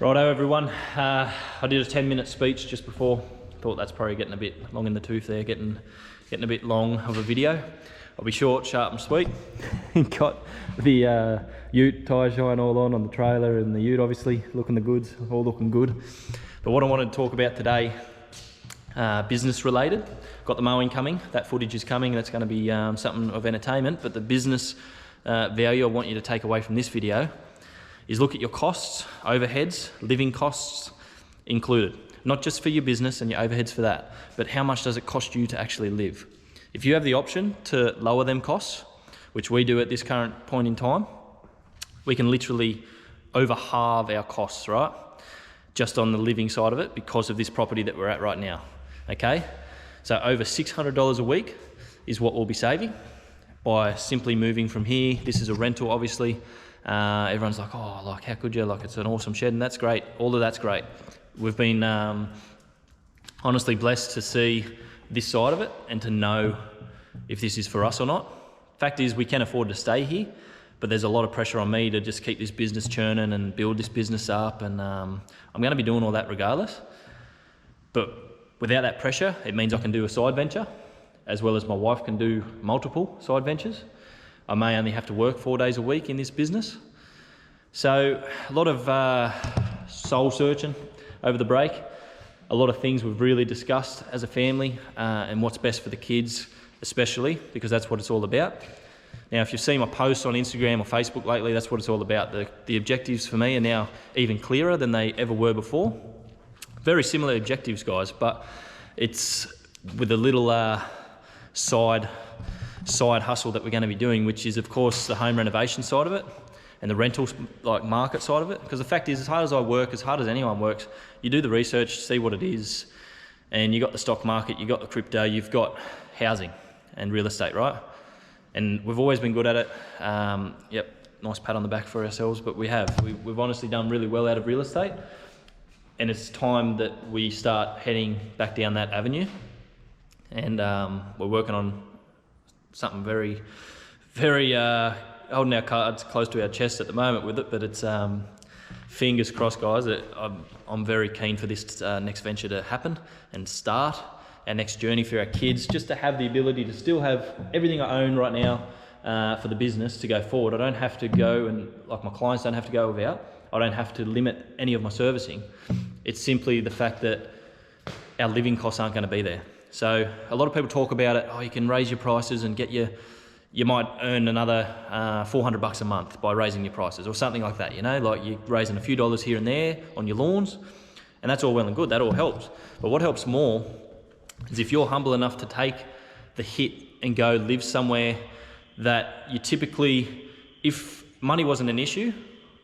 Righto everyone, I did a 10-minute speech just before. Thought that's probably getting a bit long in the tooth there, getting a bit long of a video. I'll be short, sharp and sweet. Got the ute tyre shine all on the trailer, and the ute obviously looking the goods, all looking good. But what I wanted to talk about today, business related. Got the mowing coming, that footage is coming, that's going to be something of entertainment, but the business value I want you to take away from this video is look at your costs, overheads, living costs included. Not just for your business and your overheads for that, but how much does it cost you to actually live? If you have the option to lower them costs, which we do at this current point in time, we can literally over halve our costs, right? Just on the living side of it because of this property that we're at right now, okay? So over $600 a week is what we'll be saving by simply moving from here. This is a rental, obviously. Everyone's like, oh, like how could you? Like it's an awesome shed, and that's great. All of that's great. We've been honestly blessed to see this side of it and to know if this is for us or not. Fact is, we can afford to stay here, but there's a lot of pressure on me to just keep this business churning and build this business up, and I'm going to be doing all that regardless. But without that pressure, it means I can do a side venture, as well as my wife can do multiple side ventures. I may only have to work 4 days a week in this business. So a lot of soul searching over the break. A lot of things we've really discussed as a family and what's best for the kids, especially because that's what it's all about. Now, if you've seen my posts on Instagram or Facebook lately, that's what it's all about. The objectives for me are now even clearer than they ever were before. Very similar objectives, guys, but it's with a little side hustle that we're going to be doing, which is of course the home renovation side of it and the rental market side of it. Because the fact is, as hard as I work, as hard as anyone works, you do the research, see what it is, and you got the stock market, you got the crypto, you've got housing and real estate, right? And we've always been good at it. Yep, nice pat on the back for ourselves, but we've honestly done really well out of real estate, and it's time that we start heading back down that avenue. And we're working on something very, very, holding our cards close to our chest at the moment with it, but it's fingers crossed, guys. I'm very keen for this next venture to happen and start our next journey for our kids, just to have the ability to still have everything I own right now for the business to go forward. I don't have to go, and like my clients don't have to go without. I don't have to limit any of my servicing. It's simply the fact that our living costs aren't going to be there. So a lot of people talk about it, oh, you can raise your prices and you might earn another $400 a month by raising your prices or something like that, you know, like you're raising a few dollars here and there on your lawns, and that's all well and good, that all helps. But what helps more is if you're humble enough to take the hit and go live somewhere that you typically, if money wasn't an issue,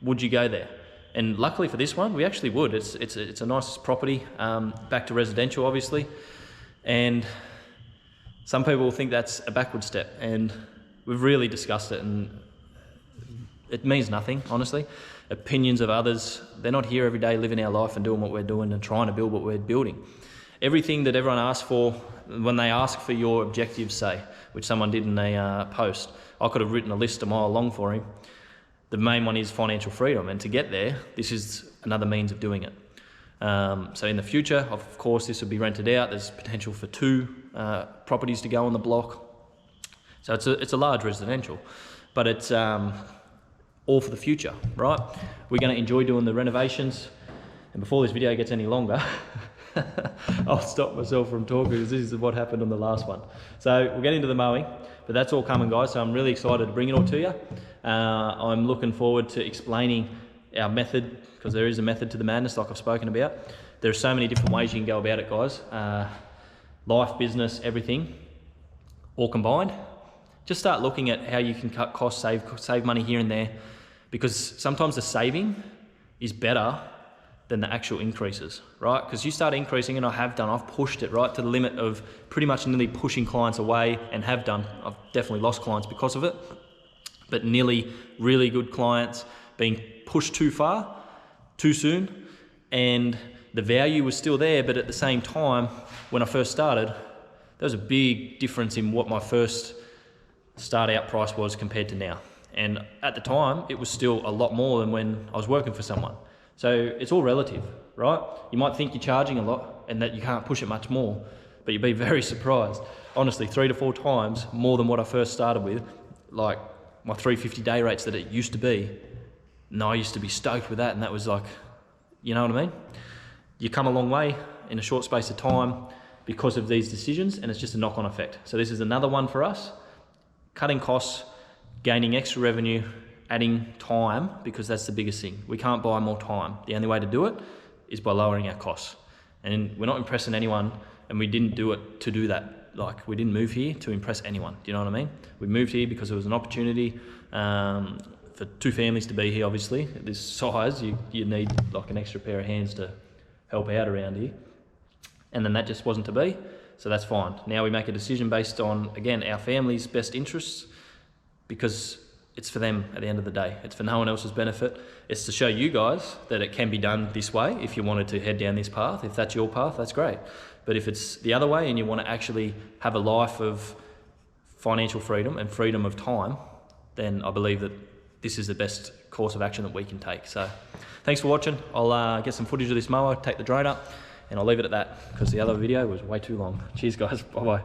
would you go there? And luckily for this one, we actually would. It's a nice property, back to residential obviously. And some people think that's a backward step, and we've really discussed it, and it means nothing, honestly. Opinions of others, they're not here every day living our life and doing what we're doing and trying to build what we're building. Everything that everyone asks for, when they ask for your objectives, say, which someone did in a post, I could have written a list a mile long for him. The main one is financial freedom, and to get there, this is another means of doing it. So in the future, of course, this will be rented out. There's potential for 2 properties to go on the block. So it's a large residential, but it's all for the future, right? We're going to enjoy doing the renovations. And before this video gets any longer, I'll stop myself from talking because this is what happened on the last one. So we'll get into the mowing, but that's all coming, guys. So I'm really excited to bring it all to you. I'm looking forward to explaining our method, because there is a method to the madness like I've spoken about. There are so many different ways you can go about it, guys. Life, business, everything, all combined. Just start looking at how you can cut costs, save money here and there, because sometimes the saving is better than the actual increases, right? Because you start increasing, and I've pushed it right to the limit of pretty much nearly pushing clients away, and have done. I've definitely lost clients because of it, but nearly really good clients being pushed too far, too soon, and the value was still there, but at the same time, when I first started, there was a big difference in what my first start out price was compared to now. And at the time, it was still a lot more than when I was working for someone. So it's all relative, right? You might think you're charging a lot and that you can't push it much more, but you'd be very surprised. Honestly, 3 to 4 times more than what I first started with, like my 350 day rates that it used to be. No, I used to be stoked with that, and that was like, you know what I mean? You come a long way in a short space of time because of these decisions, and it's just a knock-on effect. So this is another one for us, cutting costs, gaining extra revenue, adding time, because that's the biggest thing. We can't buy more time. The only way to do it is by lowering our costs. And we're not impressing anyone, and we didn't do it to do that. Like, we didn't move here to impress anyone. Do you know what I mean? We moved here because it was an opportunity for 2 families to be here, obviously. At this size, you need like an extra pair of hands to help out around here. And then that just wasn't to be, so that's fine. Now we make a decision based on, again, our family's best interests, because it's for them at the end of the day. It's for no one else's benefit. It's to show you guys that it can be done this way if you wanted to head down this path. If that's your path, that's great. But if it's the other way and you want to actually have a life of financial freedom and freedom of time, then I believe that this is the best course of action that we can take. So thanks for watching. I'll get some footage of this mower, take the drone up, and I'll leave it at that because the other video was way too long. Cheers guys, bye-bye.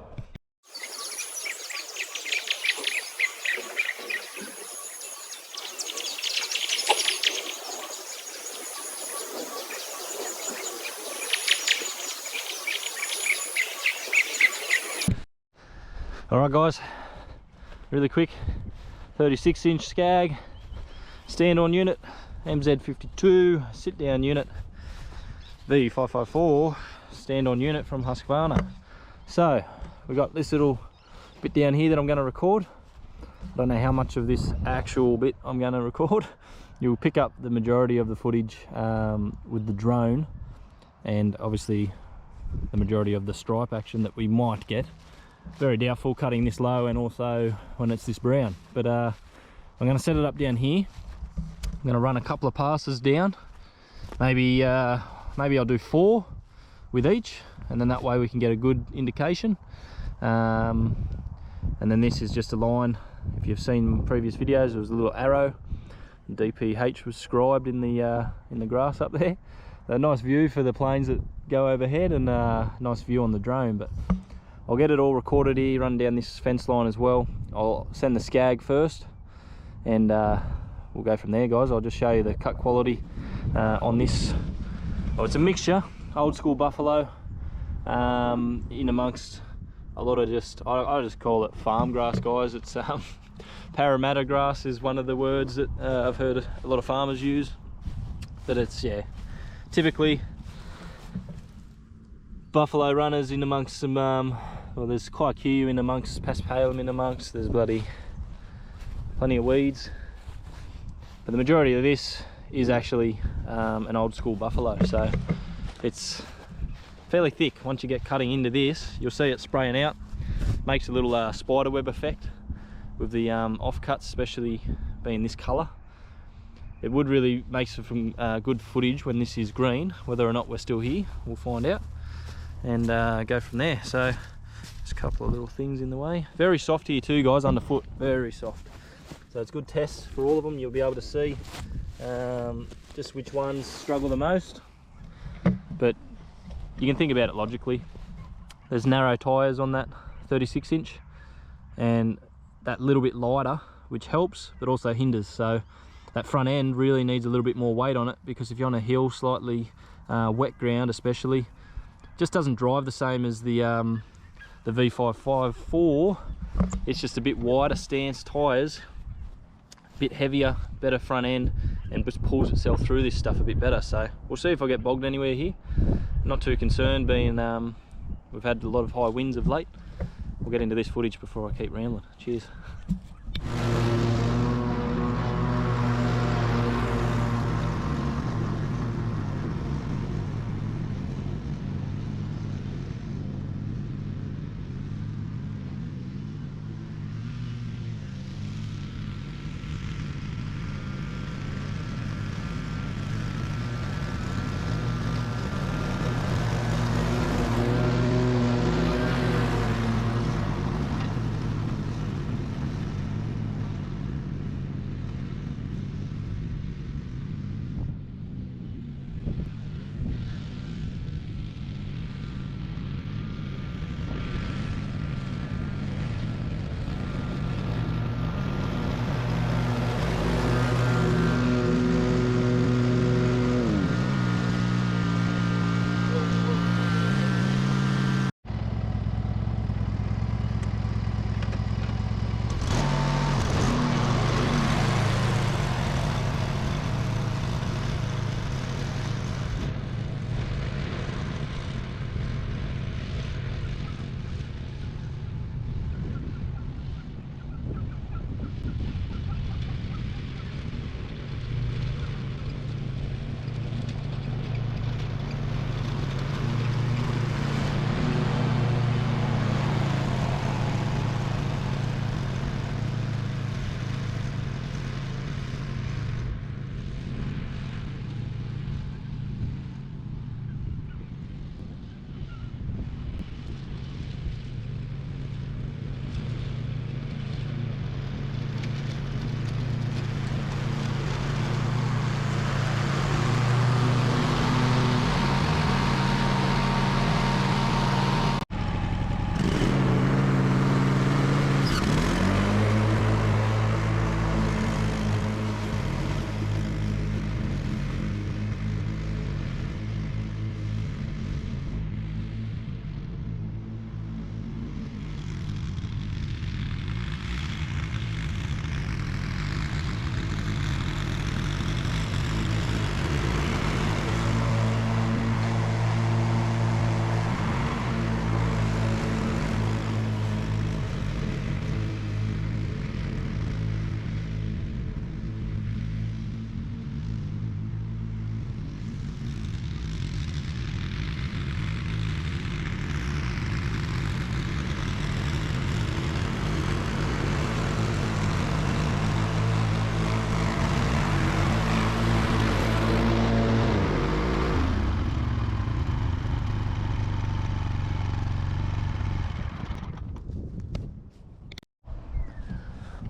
Alright guys, really quick, 36-inch SCAG, stand-on unit, MZ52, sit-down unit, V554, stand-on unit from Husqvarna. So, we've got this little bit down here that I'm going to record. I don't know how much of this actual bit I'm going to record. You'll pick up the majority of the footage with the drone, and obviously the majority of the stripe action that we might get. Very doubtful cutting this low and also when it's this brown, but I'm going to set it up down here. I'm going to run a couple of passes down, maybe I'll do 4 with each, and then that way we can get a good indication. And then this is just a line. If you've seen previous videos, there was a little arrow, DPH was scribed in the grass up there. A nice view for the planes that go overhead, and nice view on the drone. But I'll get it all recorded here, run down this fence line as well. I'll send the SCAG first, and we'll go from there, guys. I'll just show you the cut quality on this. Oh, it's a mixture, old school buffalo, in amongst a lot of I just call it farm grass, guys. It's Parramatta grass is one of the words that I've heard a lot of farmers use, but it's, yeah, typically buffalo runners in amongst some, well, there's Kaiku in amongst, Paspalum in amongst, there's plenty of weeds, but the majority of this is actually an old school buffalo, so it's fairly thick. Once you get cutting into this, you'll see it spraying out, makes a little spider web effect with the offcuts, especially being this colour. It would really make some good footage when this is green. Whether or not we're still here, we'll find out, and go from there. So just a couple of little things in the way. Very soft here too, guys, underfoot, very soft. So it's good tests for all of them. You'll be able to see just which ones struggle the most, but you can think about it logically. There's narrow tyres on that 36-inch, and that little bit lighter, which helps but also hinders. So that front end really needs a little bit more weight on it, because if you're on a hill, slightly wet ground especially, just doesn't drive the same as the V554. It's just a bit wider stance tyres, a bit heavier, better front end, and just pulls itself through this stuff a bit better. So we'll see if I get bogged anywhere here. Not too concerned, being we've had a lot of high winds of late. We'll get into this footage before I keep rambling. Cheers.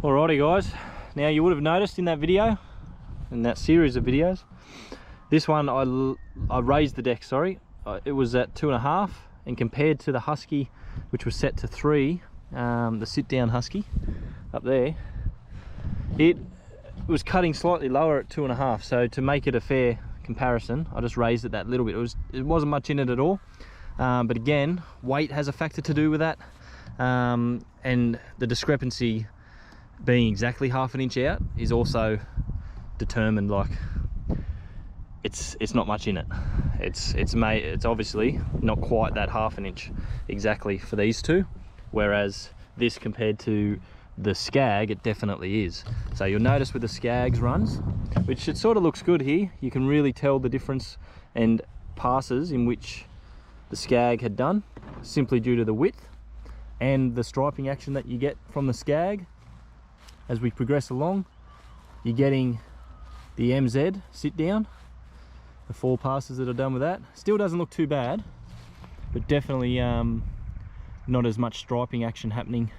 Alrighty guys, now you would have noticed in that video, in that series of videos, this one I raised the deck, sorry. It was at 2.5, and compared to the Husky, which was set to 3, the sit down Husky up there, it was cutting slightly lower at 2.5. So to make it a fair comparison, I just raised it that little bit. It wasn't much in it at all, but again, weight has a factor to do with that, and the discrepancy being exactly 1/2 inch out is also determined. Like it's not much in it. It's obviously not quite that 1/2 inch exactly for these two, whereas this compared to the SCAG, it definitely is. So you'll notice with the SCAG's runs, which it sort of looks good here, you can really tell the difference and passes in which the SCAG had done, simply due to the width and the striping action that you get from the SCAG. As we progress along, you're getting the MZ sit down, the 4 passes that are done with that. Still doesn't look too bad, but definitely not as much striping action happening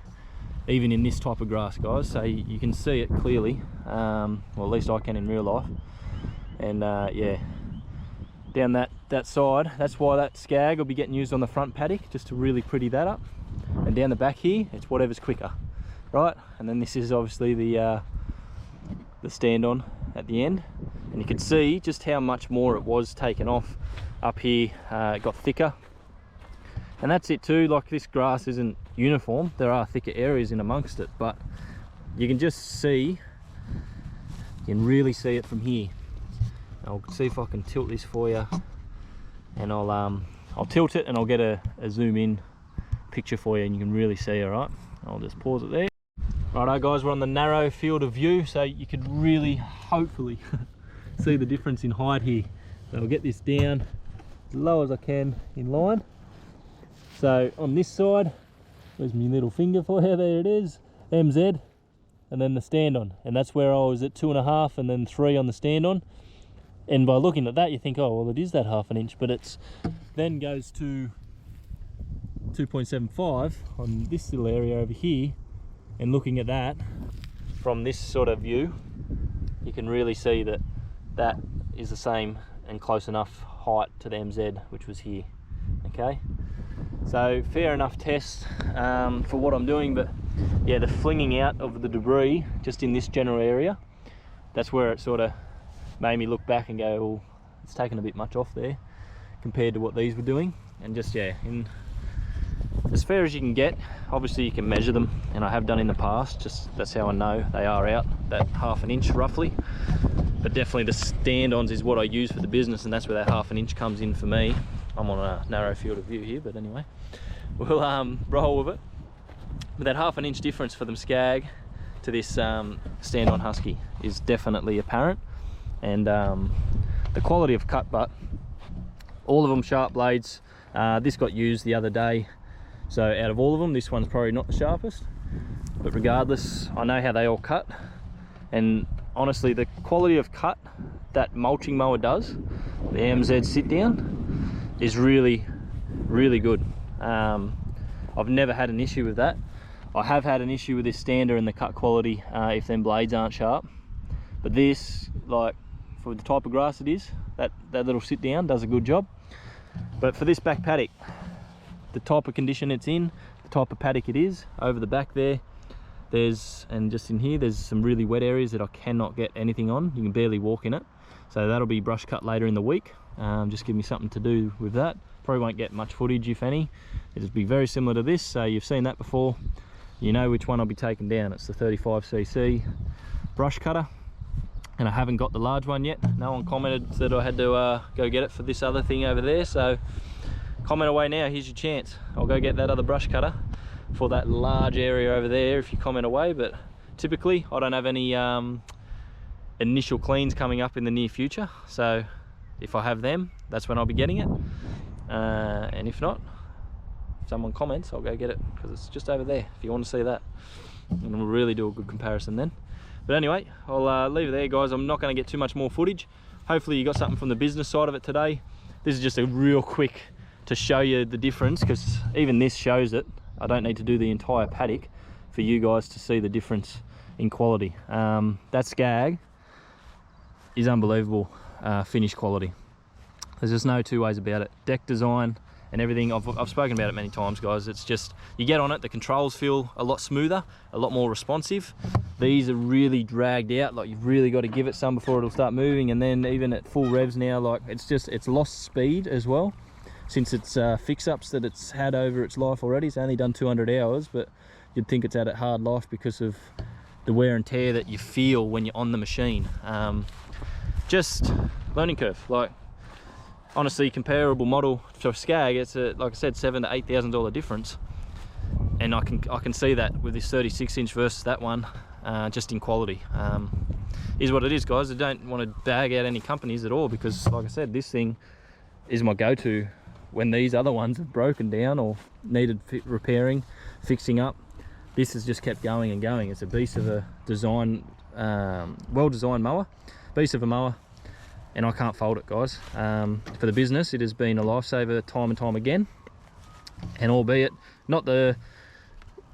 even in this type of grass, guys. So you can see it clearly, well, at least I can in real life. And yeah, down that side, that's why that SCAG will be getting used on the front paddock, just to really pretty that up. And down the back here, it's whatever's quicker, right? And then this is obviously the stand on at the end, and you can see just how much more it was taken off up here. It got thicker, and that's it too. Like, this grass isn't uniform, there are thicker areas in amongst it, but you can just see, you can really see it from here. I'll see if I can tilt this for you, and I'll tilt it and I'll get a zoom in picture for you, and you can really see. All right, I'll just pause it there. Righto guys, we're on the narrow field of view, so you could really hopefully see the difference in height here. So I'll get this down as low as I can in line. So on this side, where's my little finger for you? There it is, MZ, and then the stand on, and that's where I was at 2.5 and then 3 on the stand on. And by looking at that, you think, oh well, it is that 1/2 inch, but it's then goes to 2.75 on this little area over here. And looking at that from this sort of view, you can really see that that is the same and close enough height to the MZ, which was here. Okay, so fair enough test for what I'm doing. But yeah, the flinging out of the debris just in this general area, that's where it sort of made me look back and go, well, it's taken a bit much off there compared to what these were doing. And just, yeah, in as fair as you can get. Obviously you can measure them, and I have done in the past, just that's how I know they are out that 1/2 inch roughly. But definitely the stand-ons is what I use for the business, and that's where that 1/2 inch comes in for me. I'm on a narrow field of view here, but anyway, we'll roll with it. But that 1/2 inch difference for them SCAG to this stand-on Husky is definitely apparent. And the quality of cut butt, all of them sharp blades. This got used the other day, so out of all of them, this one's probably not the sharpest, but regardless, I know how they all cut. And honestly, the quality of cut that mulching mower does, the MZ sit down, is really, really good. I've never had an issue with that. I have had an issue with this stander and the cut quality if them blades aren't sharp, but this, like, for the type of grass it is, that little sit down does a good job. But for this back paddock, the type of condition it's in, the type of paddock it is, over the back there, and just in here, there's some really wet areas that I cannot get anything on. You can barely walk in it. So that'll be brush cut later in the week. Just give me something to do with that. Probably won't get much footage, if any. It'll be very similar to this, so you've seen that before. You know which one I'll be taking down. It's the 35cc brush cutter. And I haven't got the large one yet. No one commented that I had to go get it for this other thing over there, so comment away now, here's your chance. I'll go get that other brush cutter for that large area over there if you comment away. But typically I don't have any initial cleans coming up in the near future, so if I have them, that's when I'll be getting it. And if not, if someone comments, I'll go get it, because it's just over there if you want to see that, and we'll really do a good comparison then. But anyway, I'll leave it there, guys. I'm not going to get too much more footage. Hopefully you got something from the business side of it today. This is just a real quick to show you the difference, because even this shows it. I don't need to do the entire paddock for you guys to see the difference in quality. That SCAG is unbelievable finish quality. There's just no two ways about it. Deck design and everything, I've spoken about it many times, guys. It's just, you get on it, the controls feel a lot smoother, a lot more responsive. These are really dragged out, like you've really got to give it some before it'll start moving. And then even at full revs now, like it's lost speed as well, since it's fix-ups that it's had over its life already. It's only done 200 hours, but you'd think it's had a hard life because of the wear and tear that you feel when you're on the machine. Just learning curve. Like, honestly, comparable model for SCAG, it's a, like I said, $7,000 to $8,000 difference, and I can see that with this 36-inch versus that one, just in quality. Is what it is, guys. I don't want to bag out any companies at all, because like I said, this thing is my go-to when these other ones have broken down or needed repairing, fixing up. This has just kept going and going. It's a beast of a design, well-designed mower, beast of a mower. And I can't fault it, guys. For the business, it has been a lifesaver time and time again. And albeit not the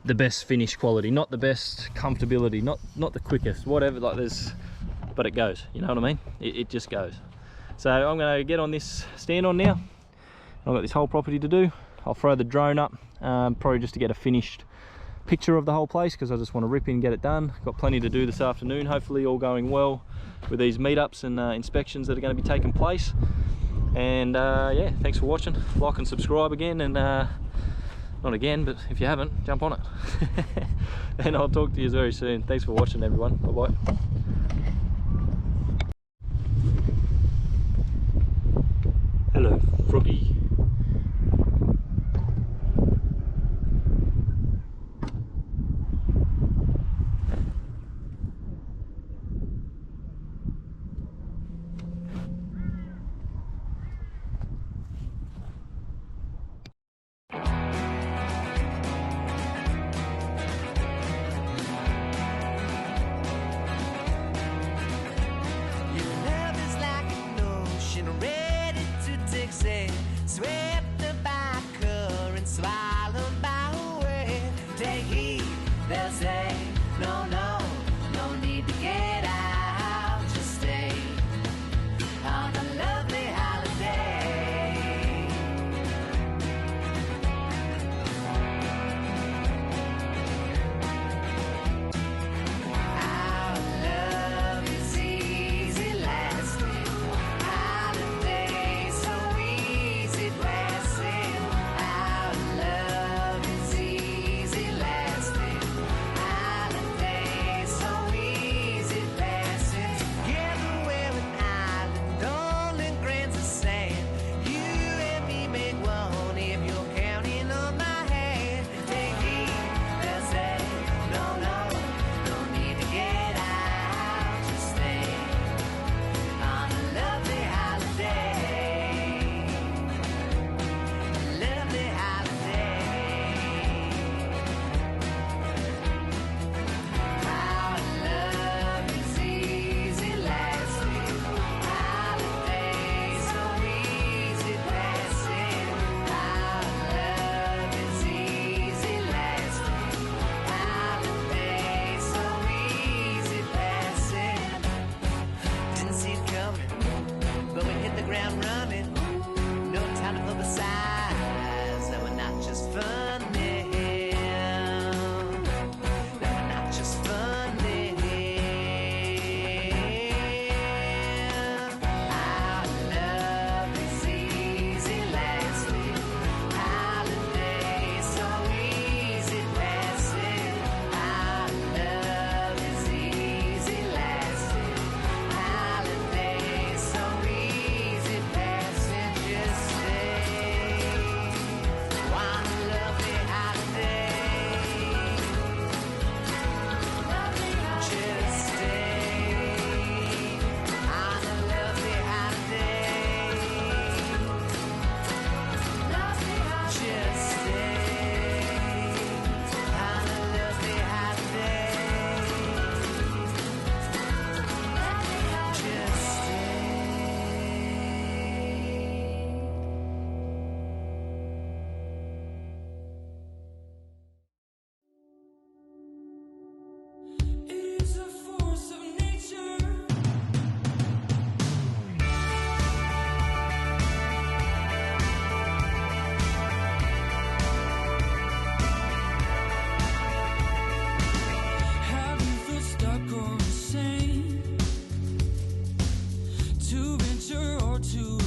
best finish quality, not the best comfortability, not the quickest, whatever, like but it goes, you know what I mean? It just goes. So I'm gonna get on this stand on now. I've got this whole property to do. I'll throw the drone up, probably just to get a finished picture of the whole place, because I just want to rip in and get it done. Got plenty to do this afternoon, hopefully all going well with these meetups and inspections that are going to be taking place. And yeah, thanks for watching. Like and subscribe again, and not again, but if you haven't, jump on it. And I'll talk to you very soon. Thanks for watching, everyone. Bye bye. Hello, Froggy. Swept by current, swallowed by wind. Take heed, they'll say, no, no, no need to get out. Just stay on a lovely holiday. Our love is easy lasting. Holiday so easy passing. Our love is easy lasting. Holiday more to